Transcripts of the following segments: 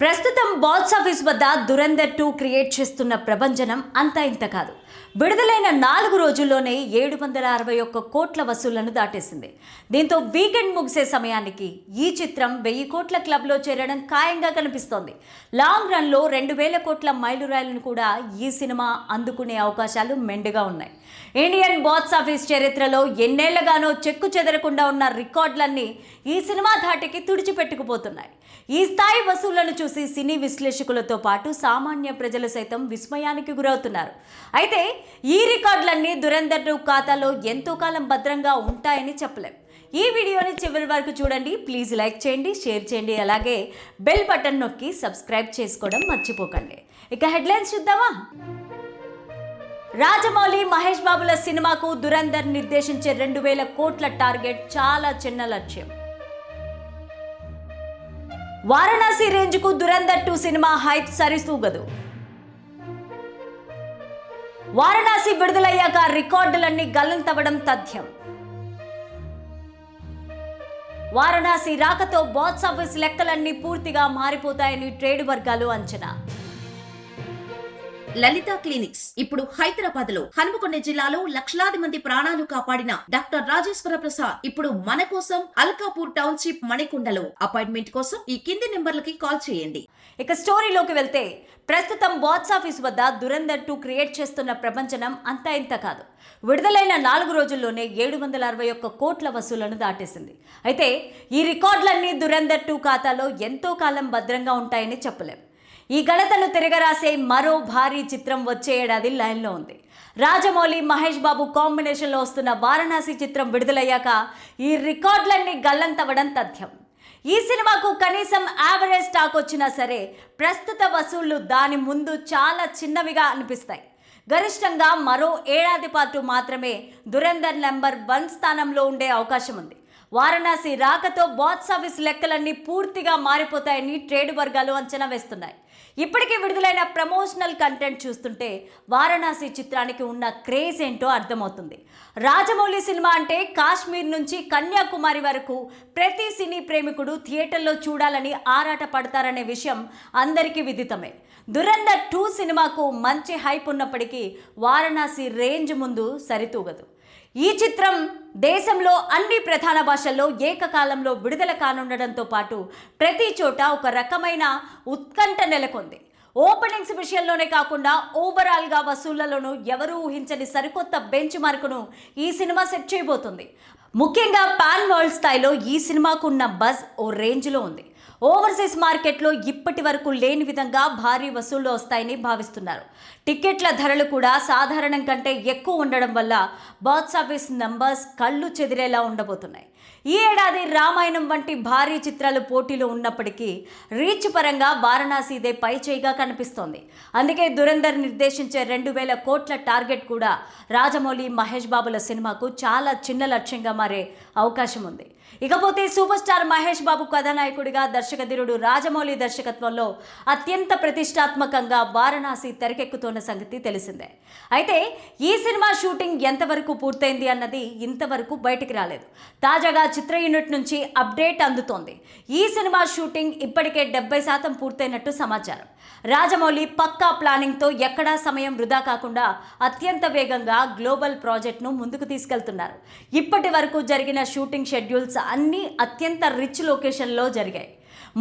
ప్రస్తుతం box office వద్ద Dhurandhar 2 create చేస్తున్న ప్రభంజనం అంతా ఇంత కాదు. విడుదలైన 4 రోజుల్లోనే 761 కోట్ల వసూళ్లను దాటేసింది. దీంతో వీకెండ్ ముగిసే సమయానికి ఈ చిత్రం 1000 కోట్ల క్లబ్లో చేరడం ఖాయంగా కనిపిస్తోంది. లాంగ్ రన్లో 2000 కోట్ల మైలురాయిలను కూడా ఈ సినిమా అందుకునే అవకాశాలు మెండుగా ఉన్నాయి. ఇండియన్ బాక్స్ ఆఫీస్ చరిత్రలో ఎన్నేళ్లగానో చెక్కు చెదరకుండా ఉన్న రికార్డులన్నీ ఈ సినిమా ధాటికి తుడిచిపెట్టుకుపోతున్నాయి. ఈ స్థాయి వసూళ్లను చూసి సినీ విశ్లేషకులతో పాటు సామాన్య ప్రజలు సైతం విస్మయానికి గురవుతున్నారు. అయితే ఈ రికార్డులన్నీ దురంధర్ 2 ఖాతాలో ఎంతో కాలం భద్రంగా ఉంటాయని చెప్పలేం. ఈ వీడియోని చివరి వరకు చూడండి. ప్లీజ్ లైక్ చేయండి, షేర్ చేయండి, అలాగే బెల్ బటన్ నొక్కి సబ్స్క్రైబ్ చేసుకోవడం మర్చిపోకండి. ఇక హెడ్లైన్స్ చూద్దామా? రాజమౌళి, మహేష్ బాబుల సినిమాకు దురంధర్ నిర్దేశించే 2000 కోట్ల టార్గెట్ చాలా చిన్న లక్ష్యం. వారణాసి రేంజ్కు దురంధర్ 2 సినిమా హైప్ సరితూగదు. వారణాసి విడుదలయ్యాక రికార్డులన్నీ గల్లంతవడం తథ్యం. వారణాసి రాకతో బాక్స్ ఆఫీస్ లెక్కలన్నీ పూర్తిగా మారిపోతాయని ట్రేడ్ వర్గాలు అంచనా. లలిత క్లినిక్స్ ఇప్పుడు హైదరాబాద్ లో, హనుమకొండ జిల్లాలో లక్షలాది మంది ప్రాణాలు కాపాడిన డాక్టర్ రాజేశ్వర ప్రసాద్ ఇప్పుడు మన కోసం అల్కాపూర్ టౌన్షిప్ మణికొండలో. అపాయింట్మెంట్ కోసం ఈ కింది నెంబర్లకి కాల్ చేయండి. ఇక స్టోరీలోకి వెళ్తే, ప్రస్తుతం బాక్స్ ఆఫీస్ వద్ద దురంధర్ 2 క్రియేట్ చేస్తున్న ప్రపంచనం అంతా ఇంత కాదు. విడుదలైన 4 రోజుల్లోనే 761 కోట్ల వసూళ్లను దాటేసింది. అయితే ఈ రికార్డులన్నీ దురంధర్ 2 ఖాతాలో ఎంతో కాలం భద్రంగా ఉంటాయని చెప్పలేం. ఈ ఘనతను తిరగరాసే మరో భారీ చిత్రం వచ్చే ఏడాది లైన్లో ఉంది. రాజమౌళి, మహేష్ బాబు కాంబినేషన్లో వస్తున్న వారణాసి చిత్రం విడుదలయ్యాక ఈ రికార్డులన్నీ గల్లంతవడం తథ్యం. ఈ సినిమాకు కనీసం యావరేజ్ టాక్ వచ్చినా సరే ప్రస్తుత వసూళ్లు దాని ముందు చాలా చిన్నవిగా అనిపిస్తాయి. గరిష్టంగా మరో ఏడాది పాటు మాత్రమే దురంధర్ నెంబర్ 1 స్థానంలో ఉండే అవకాశం ఉంది. వారణాసి రాకతో బాక్స్ ఆఫీస్ లెక్కలన్నీ పూర్తిగా మారిపోతాయని ట్రేడ్ వర్గాలు అంచనా వేస్తున్నాయి. ఇప్పటికే విడుదలైన ప్రమోషనల్ కంటెంట్ చూస్తుంటే వారణాసి చిత్రానికి ఉన్న క్రేజ్ ఏంటో అర్థమవుతుంది. రాజమౌళి సినిమా అంటే కాశ్మీర్ నుంచి కన్యాకుమారి వరకు ప్రతి సినీ ప్రేమికుడు థియేటర్లో చూడాలని ఆరాట పడతారనే విషయం అందరికీ విదితమే. దురంధర్ 2 సినిమాకు మంచి హైప్ ఉన్నప్పటికీ వారణాసి రేంజ్ ముందు సరితూగదు. ఈ చిత్రం దేశంలో అన్ని ప్రధాన భాషల్లో ఏకకాలంలో విడుదల కానుండడంతో పాటు ప్రతి చోట ఒక రకమైన ఉత్కంఠ నెలకొంది. ఓపెనింగ్స్ విషయంలోనే కాకుండా ఓవరాల్గా వసూళ్లలోనూ ఎవరూ ఊహించని సరికొత్త బెంచ్ మార్కును ఈ సినిమా సెట్ చేయబోతుంది. ముఖ్యంగా పాన్ వరల్డ్ స్థాయిలో ఈ సినిమాకు ఉన్న బజ్ ఓ రేంజ్లో ఉంది. ఓవర్సీస్ మార్కెట్లో ఇప్పటి వరకు లేని విధంగా భారీ వసూళ్లు వస్తాయని భావిస్తున్నారు. టికెట్ల ధరలు కూడా సాధారణం కంటే ఎక్కువ ఉండడం వల్ల బాక్స్ ఆఫీస్ నంబర్స్ కళ్ళు చెదిరేలా ఉండబోతున్నాయి. ఈ ఏడాది రామాయణం వంటి భారీ చిత్రాలు పోటీలో ఉన్నప్పటికీ రీచ్ పరంగా వారణాసిదే పై చేయిగా కనిపిస్తోంది. అందుకే దురంధర్ నిర్దేశించే 2000 కోట్ల టార్గెట్ కూడా రాజమౌళి, మహేష్ బాబుల సినిమాకు చాలా చిన్న లక్ష్యంగా మారే అవకాశం ఉంది. ఇకపోతే సూపర్ స్టార్ మహేష్ బాబు కథానాయకుడిగా దర్శకధీరుడు రాజమౌళి దర్శకత్వంలో అత్యంత ప్రతిష్టాత్మకంగా వారణాసి తెరకెక్కుతున్న సంగతి తెలిసిందే. అయితే ఈ సినిమా షూటింగ్ ఎంతవరకు పూర్తయింది అన్నది ఇంతవరకు బయటికి రాలేదు. తాజాగా చిత్ర యూనిట్ నుంచి అప్డేట్ అందుతోంది. ఈ సినిమా షూటింగ్ ఇప్పటికే 70% పూర్తయినట్టు సమాచారం. రాజమౌళి పక్కా ప్లానింగ్తో ఎక్కడా సమయం వృధా కాకుండా అత్యంత వేగంగా గ్లోబల్ ప్రాజెక్ట్ను ముందుకు తీసుకెళ్తున్నారు. ఇప్పటి వరకు జరిగిన షూటింగ్ షెడ్యూల్స్ అన్నీ అత్యంత రిచ్ లొకేషన్లో జరిగాయి.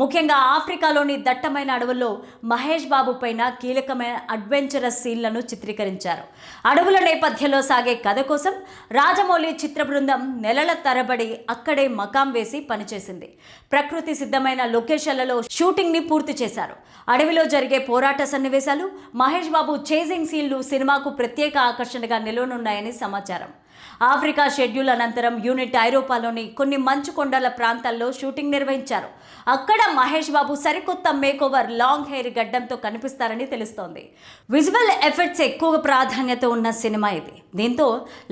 ముఖ్యంగా ఆఫ్రికాలోని దట్టమైన అడవుల్లో మహేష్ బాబు పైన కీలకమైన అడ్వెంచరస్ సీన్లను చిత్రీకరించారు. అడవుల నేపథ్యంలో సాగే కథ కోసం రాజమౌళి చిత్ర బృందం నెలల తరబడి అక్కడే మకాం వేసి పనిచేసింది. ప్రకృతి సిద్ధమైన లొకేషన్లలో షూటింగ్ని పూర్తి చేశారు. అడవిలో జరిగే పోరాట సన్నివేశాలు, మహేష్ బాబు చేజింగ్ సీన్లు సినిమాకు ప్రత్యేక ఆకర్షణగా నిలవనున్నాయని సమాచారం. ఆఫ్రికా షెడ్యూల్ అనంతరం యూనిట్ ఐరోపాలోని కొన్ని మంచు కొండల ప్రాంతాల్లో షూటింగ్ నిర్వహించారు. అక్కడ మహేష్ బాబు సరికొత్త మేకోవర్ లాంగ్ హెయిర్ గడ్డంతో కనిపిస్తారని తెలుస్తోంది. విజువల్ ఎఫెక్ట్స్ ఎక్కువ ప్రాధాన్యత ఉన్న సినిమా ఇది. దీంతో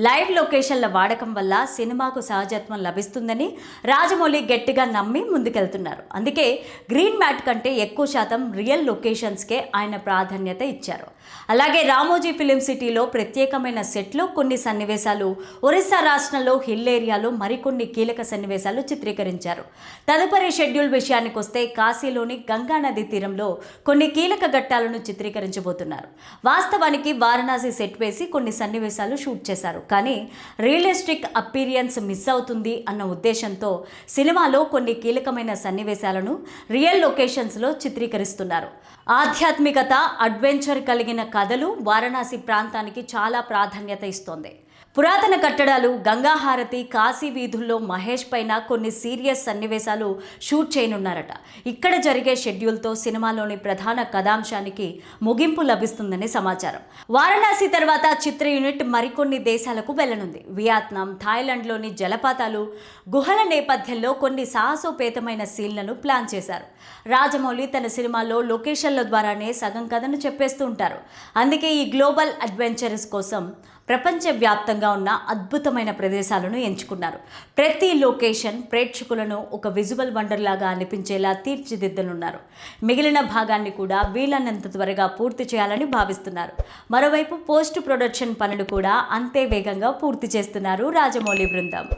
లైవ్ లొకేషన్ల వాడకం వల్ల సినిమాకు సహజత్వం లభిస్తుందని రాజమౌళి గట్టిగా నమ్మి ముందుకెళ్తున్నారు. అందుకే గ్రీన్ మ్యాట్ కంటే ఎక్కువ శాతం రియల్ లొకేషన్స్కే ఆయన ప్రాధాన్యత ఇచ్చారు. అలాగే రామోజీ ఫిలిం సిటీలో ప్రత్యేకమైన సెట్లో కొన్ని సన్నివేశాలు ఒరిస్సా రాష్ట్రంలో హిల్ ఏరియాలో మరికొన్ని కీలక సన్నివేశాలు చిత్రీకరించారు. తదుపరి షెడ్యూల్ విషయానికి వస్తే కాశీలోని గంగా నది తీరంలో కొన్ని కీలక ఘట్టాలను చిత్రీకరించబోతున్నారు. వాస్తవానికి వారణాసి సెట్ వేసి కొన్ని సన్నివేశాలు షూట్ చేశారు. కానీ రియలిస్టిక్ అపీరియన్స్ మిస్ అవుతుంది అన్న ఉద్దేశంతో సినిమాలో కొన్ని కీలకమైన సన్నివేశాలను రియల్ లొకేషన్స్లో చిత్రీకరిస్తున్నారు. ఆధ్యాత్మికత, అడ్వెంచర్ కలిగిన కథలు వారణాసి ప్రాంతానికి చాలా ప్రాధాన్యత ఇస్తోంది. పురాతన కట్టడాలు, గంగాహారతి, కాశీ వీధుల్లో మహేష్ పైన కొన్ని సీరియస్ సన్నివేశాలు షూట్ చేయనున్నారట. ఇక్కడ జరిగే షెడ్యూల్తో సినిమాలోని ప్రధాన కథాంశానికి ముగింపు లభిస్తుందని సమాచారం. వారణాసి తర్వాత చిత్ర యూనిట్ మరికొన్ని దేశాలకు వెళ్లనుంది. వియత్నాం, థాయిలాండ్లోని జలపాతాలు, గుహల నేపథ్యంలో కొన్ని సాహసోపేతమైన సీన్లను ప్లాన్ చేశారు. రాజమౌళి తన సినిమాలో లొకేషన్ల ద్వారానే సగం కథను చెప్పేస్తూ ఉంటారు. అందుకే ఈ గ్లోబల్ అడ్వెంచర్స్ కోసం ప్రపంచవ్యాప్తంగా ఉన్న అద్భుతమైన ప్రదేశాలను ఎంచుకున్నారు. ప్రతి లొకేషన్ ప్రేక్షకులను ఒక విజువల్ వండర్ లాగా అనిపించేలా తీర్చిదిద్దనున్నారు. మిగిలిన భాగాన్ని కూడా వీలైనంత త్వరగా పూర్తి చేయాలని భావిస్తున్నారు. మరోవైపు పోస్ట్ ప్రొడక్షన్ పనులు కూడా అంతే వేగంగా పూర్తి చేస్తున్నారు రాజమౌళి బృందం.